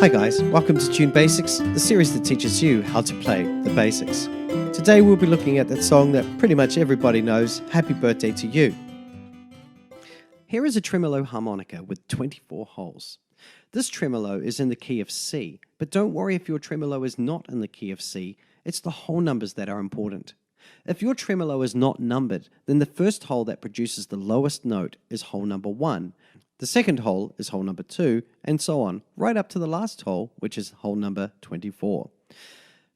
Hi guys, welcome to Tune Basics, the series that teaches you how to play the basics. Today we'll be looking at that song that pretty much everybody knows, Happy Birthday to You. Here is a tremolo harmonica with 24 holes. This tremolo is in the key of C, but don't worry if your tremolo is not in the key of C, it's the whole numbers that are important. If your tremolo is not numbered, then the first hole that produces the lowest note is hole number 1. The second hole is hole number 2, and so on, right up to the last hole, which is hole number 24.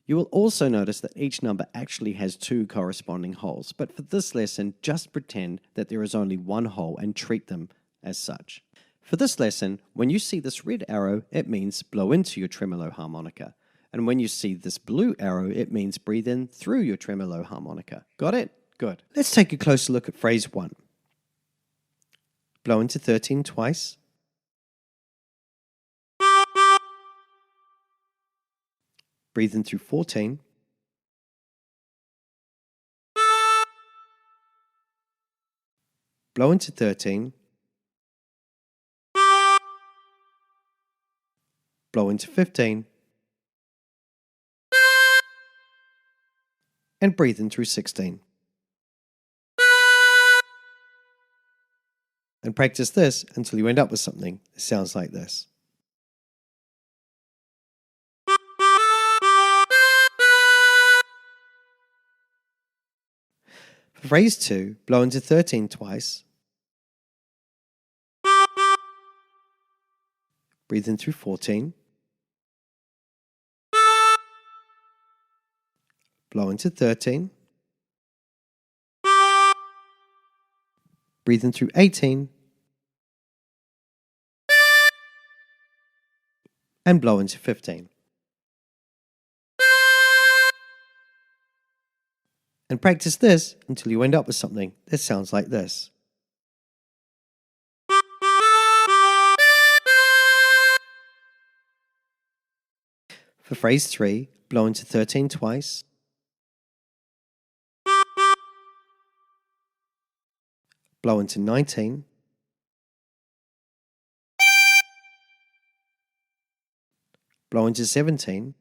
You will also notice that each number actually has 2 corresponding holes, but for this lesson, just pretend that there is only one hole and treat them as such. For this lesson, when you see this red arrow, it means blow into your tremolo harmonica. And when you see this blue arrow, it means breathe in through your tremolo harmonica. Got it? Good. Let's take a closer look at phrase 1. Blow into 13 twice. Breathe in through 14. Blow into 13. Blow into 15. And breathe in through 16. And practice this until you end up with something that sounds like this. For phrase 2, blow into 13 twice. Breathe in through 14. Blow into 13. Breathe in through 18. And blow into 15. And practice this until you end up with something that sounds like this. For phrase 3, blow into 13 twice. Blow into 19. Blow into 17.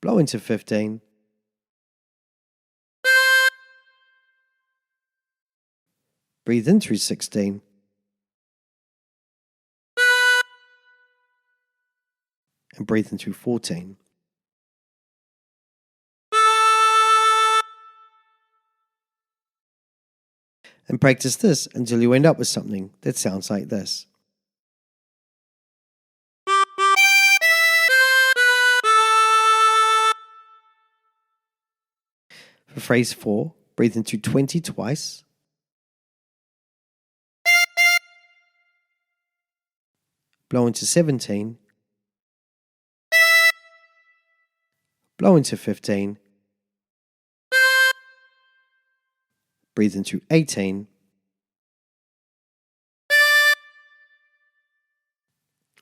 Blow into 15. Breathe in through 16. And breathe in through 14. And practice this until you end up with something that sounds like this. For phrase 4, breathe into 20 twice. Blow into 17. Blow into 15. Breathe into 18.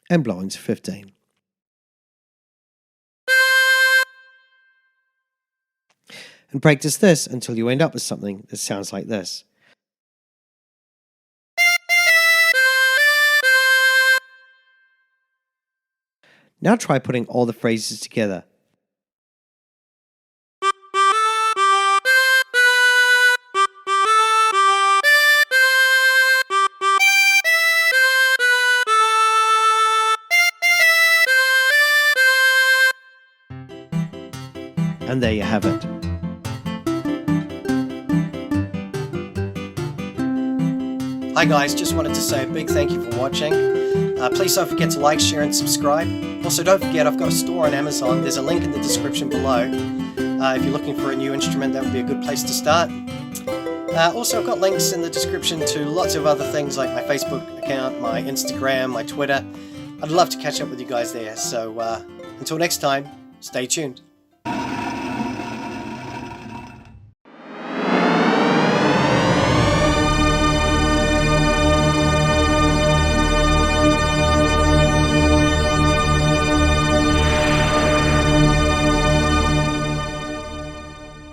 And blow into 15. And practice this until you end up with something that sounds like this. Now try putting all the phrases together. And there you have it. Hi guys, just wanted to say a big thank you for watching. Please don't forget to like, share and subscribe. Also don't forget I've got a store on Amazon. There's a link in the description below. If you're looking for a new instrument, that would be a good place to start. Also I've got links in the description to lots of other things like my Facebook account, my Instagram, my Twitter. I'd love to catch up with you guys there. So until next time, stay tuned.